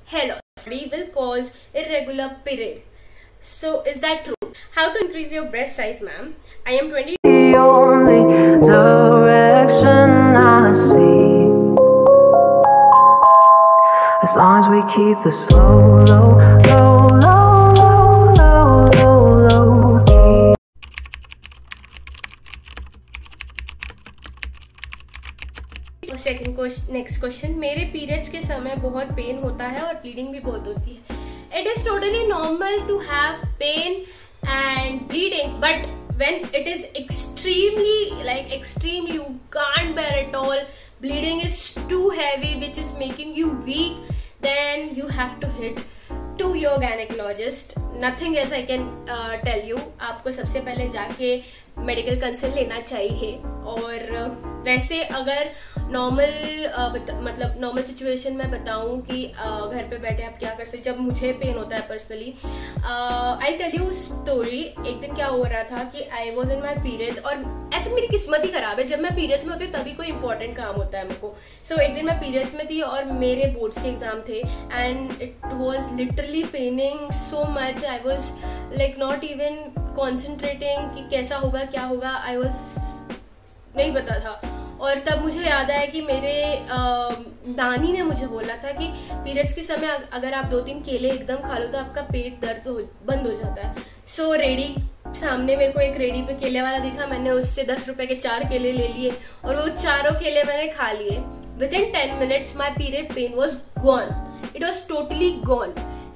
hair loss will cause irregular period. So is that true? How to increase your breast size, ma'am? I am 20. The only direction I see, as long as we keep the slow, low, low, low, low, low, low, low key. Second question, next question, मेरे periods के समय बहुत pen होता है और bleeding भी बहुत होती है. It is totally normal to have pain and bleeding, but when it is extremely you can't bear at all, bleeding is too heavy which is making you weak, then you have to hit to your gynecologist. Nothing else I can tell you. आपको सबसे पहले जाके medical consult लेना चाहिए. और वैसे अगर normal situation में बताऊं कि घर पे बैठे आप क्या कर सकते. जब मुझे पेन होता है personally, I tell you story. एक दिन क्या हो रहा था कि I was in my periods, और ऐसे मेरी किस्मत ही खराब है, जब मैं पीरियड्स में होती हूँ तभी कोई इंपॉर्टेंट काम होता है मेरे को. सो एक दिन मैं पीरियड्स में थी और मेरे बोर्ड्स के एग्जाम थे and it was literally paining so much. I was like not even concentrating कि कैसा होगा क्या होगा. आई वॉज नहीं पता था. और तब मुझे याद आया कि मेरे नानी ने मुझे बोला था कि पीरियड्स के समय अगर आप 2-3 केले एकदम खा लो तो आपका पेट दर्द बंद हो जाता है. सो रेडी सामने मेरे को एक रेडी पे केले वाला दिखा. मैंने उससे 10 रुपए के 4 केले ले लिए और वो चारों केले मैंने खा लिए. Within 10 minutes my period pain was gone. It was totally gone.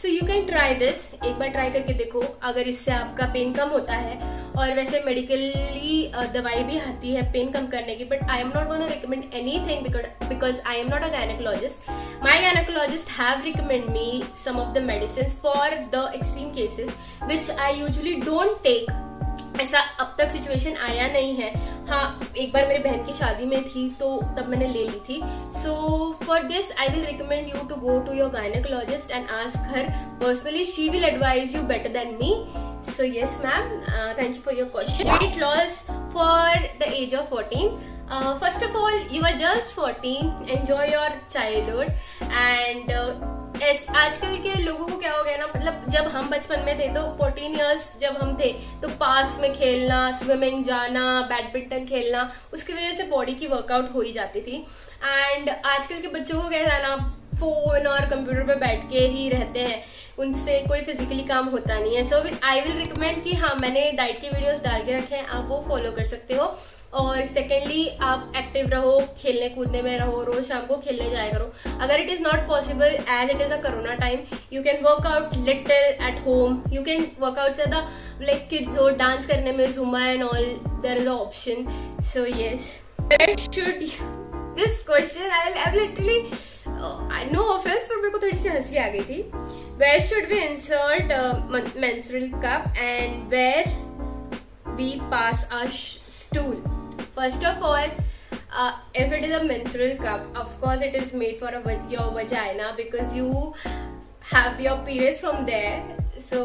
So you can try this. एक बार ट्राई करके देखो अगर इससे आपका पेन कम होता है. और वैसे मेडिकली दवाई भी आती है पेन कम करने की, but I am not gonna recommend anything because I am not a gynaecologist. My gynaecologist have recommend me some of the medicine for the extreme cases which I usually don't take. ऐसा अब तक situation आया नहीं है. हाँ, एक बार मेरी बहन की शादी में थी तो तब मैंने ले ली थी. So for this I will recommend you to go to your gynaecologist and ask her personally. She will advise you better than me. So yes ma'am, thank you for your question. Weight loss for the age of 14. First of all, you are just 14. Enjoy your childhood and आजकल के लोगों को क्या हो गया ना, मतलब जब हम बचपन में थे तो 14 इयर्स जब हम थे तो पार्क में खेलना, स्विमिंग जाना, बैडमिंटन खेलना, उसकी वजह से बॉडी की वर्कआउट हो ही जाती थी. एंड आजकल के बच्चों को क्या है ना, फोन और कंप्यूटर पे बैठ के ही रहते हैं, उनसे कोई फिजिकली काम होता नहीं है. सो आई विल रिकमेंड कि हाँ, मैंने डाइट के वीडियोस डाल के रखे हैं, आप वो फॉलो कर सकते हो. और सेकेंडली आप एक्टिव रहो, खेलने कूदने में रहो, रोज शाम को खेलने जाया करो. अगर it is not possible as it is a corona time, you can work out little at home. You can work out ज्यादा लाइक किड्स हो, डांस करने में zumba and all, there is a option. So yes, should this question I literally no offense, पर मेरे को थोड़ी सी हंसी आ गई थी. Where should we insert menstrual cup and where we pass our stool? First of all, if it is a menstrual cup, of course it is made for your vagina because you have your periods from there. So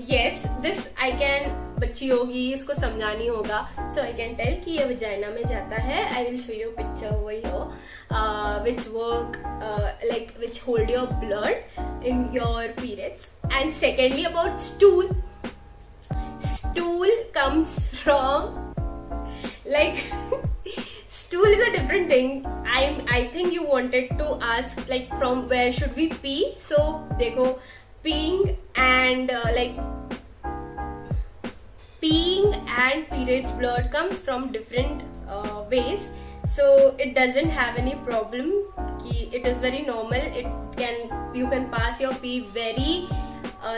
yes, this I can, बच्ची होगी इसको समझानी होगा. So I can tell कि ये vagina में जाता है. I will show you picture over here, which work which hold your blood in your periods. And secondly about stool. Stool comes from like stool is a different thing. I think you wanted to ask like from where should we pee. So देखो, peeing and peeing and periods blood comes from different ways. So it doesn't have any problem. It is very normal. You can pass your pee very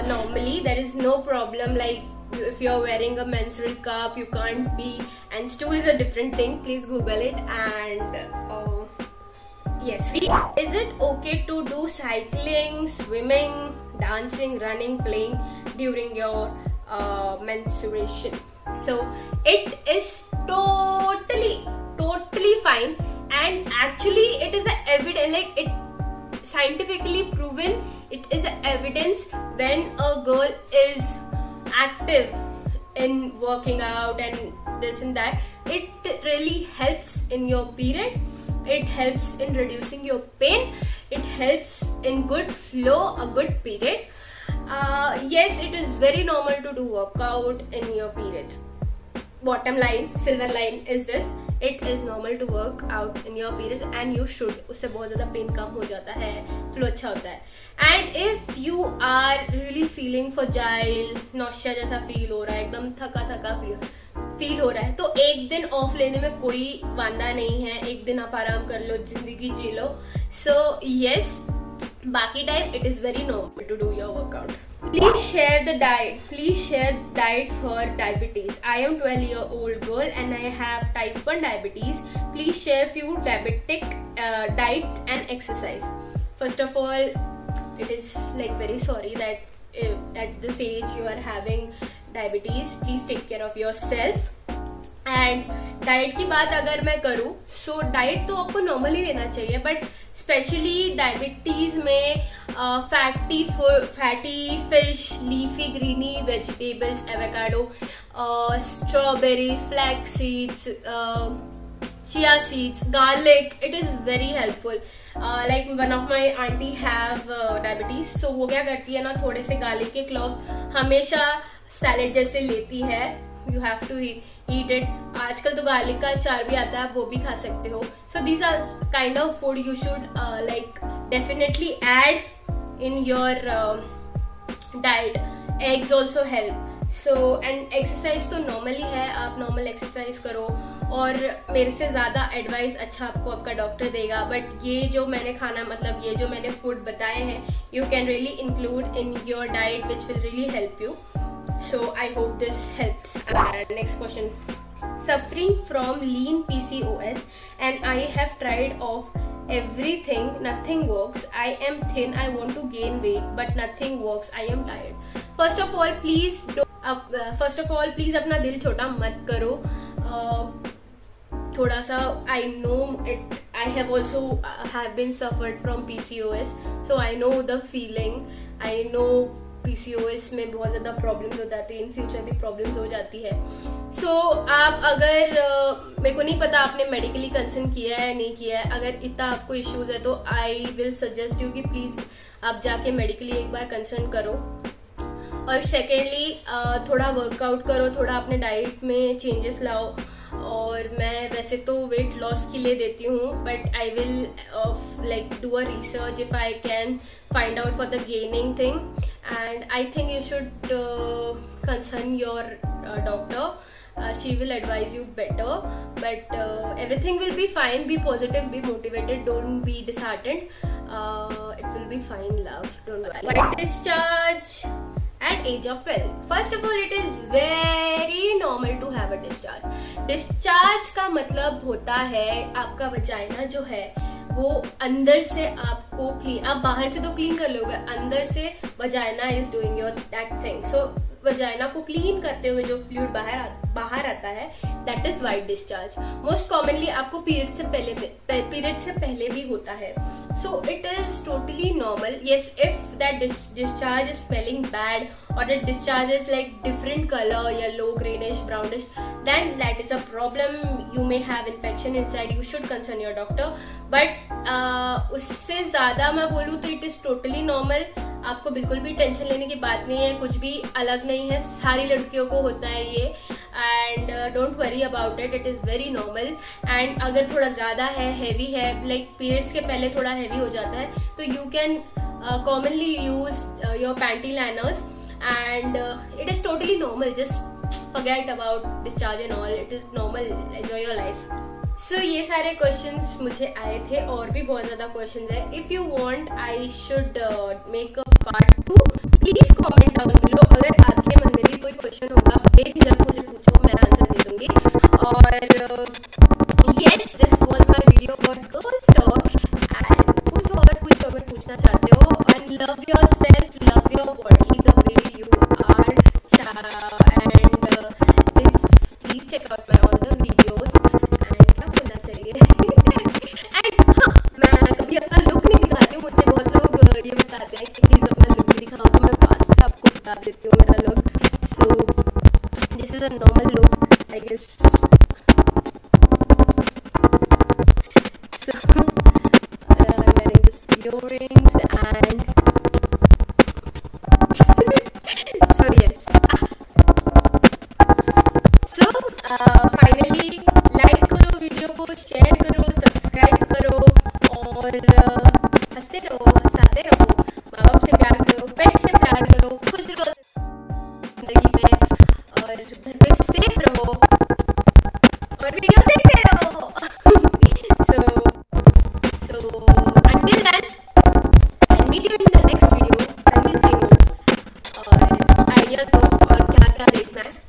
normally. There is no problem. Like if you're wearing a menstrual cup, you can't pee. And stool is a different thing. Please Google it. And yes, is it okay to do cycling, swimming, dancing, running, playing during your menstruation? So it is totally fine, and actually it is a evidence, like it scientifically proven, it is a evidence when a girl is active in working out and this and that, it really helps in your period. it helps in reducing your pain, it helps in good flow, a good period. Yes, it is very normal to do workout in your periods. Bottom line, silver line is this, it is normal to work out in your periods and you should. उससे बहुत ज़्यादा pen कम हो जाता है, flow अच्छा होता है. And if you are really feeling fragile, nausea जैसा फील हो रहा है, एकदम थका थका फील हो रहा है, तो एक दिन ऑफ लेने में कोई वांदा नहीं है. एक दिन आप आराम कर लो, जिंदगी जी लो. So yes, बाकी time it is very normal to do your workout. Please share the diet. Please share diet for diabetes. I am 12-year-old girl and I have type 1 diabetes. Please share few diabetic diet and exercise. First of all, it is like very sorry that at this age you are having diabetes. Please take care of yourself. And diet की बात अगर मैं करूँ, so diet तो आपको normally लेना चाहिए, but specially diabetes में fatty fish, leafy greeny vegetables, avocado, strawberries, flax seeds, chia seeds, garlic, it is very helpful. Like one of my aunty have diabetes, so वो क्या करती है ना, थोड़े से गार्लिक के क्लॉव्स हमेशा सैलेड जैसे लेती है. You have to eat it. आजकल तो गार्लिक का अचार भी आता है, आप वो भी खा सकते हो. So these are kind of food you should like definitely add in your diet. Eggs also help. So and exercise तो normally है, आप normal exercise करो. और मेरे से ज्यादा एडवाइस अच्छा आपको आपका डॉक्टर देगा, बट ये जो मैंने खाना, मतलब ये जो मैंने फूड बताए हैं, you can really include in your diet which will really help you. So I hope this helps. Next question. Suffering from lean PCOS and I have tried of everything, nothing works. I am thin, I want to gain weight but nothing works. I am tired. First of all, please अपना दिल छोटा मत करो. थोड़ा सा I know it. I have also have been suffered from PCOS, so I know the feeling. I know PCOS में बहुत ज़्यादा प्रॉब्लम्स हो जाती है, इन फ्यूचर भी प्रॉब्लम्स हो जाती है. सो आप अगर मेरे को नहीं पता आपने मेडिकली कंसर्न किया है नहीं किया है, अगर इतना आपको इश्यूज है तो आई विल सजेस्ट यू कि प्लीज आप जाके मेडिकली एक बार कंसर्न करो. और सेकेंडली थोड़ा वर्कआउट करो, थोड़ा अपने डाइट में चेंजेस लाओ. और मैं वैसे तो वेट लॉस के लिए देती हूँ, but I will like do a research if I can find out for the gaining thing. And I think you should concern your doctor. She will advise you better, but everything will be fine. Be positive, be motivated, don't be disheartened. It will be fine, love, don't worry. White discharge at age of 12. First of all, it is very normal to have a discharge. Discharge का मतलब होता है आपका vagina जो है वो अंदर से आपको क्लीन, आप बाहर से तो क्लीन कर लोगे, अंदर से vagina is doing your that thing. So vagina को क्लीन करते हुए जो फ्लूइड बाहर आता है, that is white discharge. Most commonly आपको पीरियड से पहले भी होता है. So it is totally normal. Yes, if that discharge is smelling bad or the discharge is like different color, yellow, greenish, brownish, then that is a problem. You may have infection inside. You should concern your doctor. But उससे ज्यादा मैं बोलूँ तो it is totally normal. आपको बिल्कुल भी tension लेने की बात नहीं है, कुछ भी अलग नहीं है, सारी लड़कियों को होता है ये. And don't worry about it, it is very normal. And अगर थोड़ा ज्यादा है, हैवी है, लाइक पीरियड्स के पहले थोड़ा हैवी हो जाता है, तो you can commonly use your panty liners. And it is totally normal. Just forget about discharge and all. It is normal. Enjoy your life. So ये सारे questions मुझे आए थे, और भी बहुत ज़्यादा questions है. If you want, I should make a part 2. Please comment down below. अगर आपके मन में भी कोई question होगा, बेझिझक मुझे पूछो, मैं आंसर दे दूंगी. और yes, this was my video about girls talk. And पूछो अगर कुछ अगर पूछना चाहते हो. And love yourself, love your body the way you are. And please check out my all the videos. And क्या बोलना चाहिए? And हाँ, मैं कभी अपना लुक नहीं दिखाती हूँ. मुझे बहुत लोग ये बताते हैं कि प्लीज अपना लुक दिखाओ, तो मैं पास से आपको बता देती हूँ मेरा look. So this is a normal look, I guess. So क्या देखना है।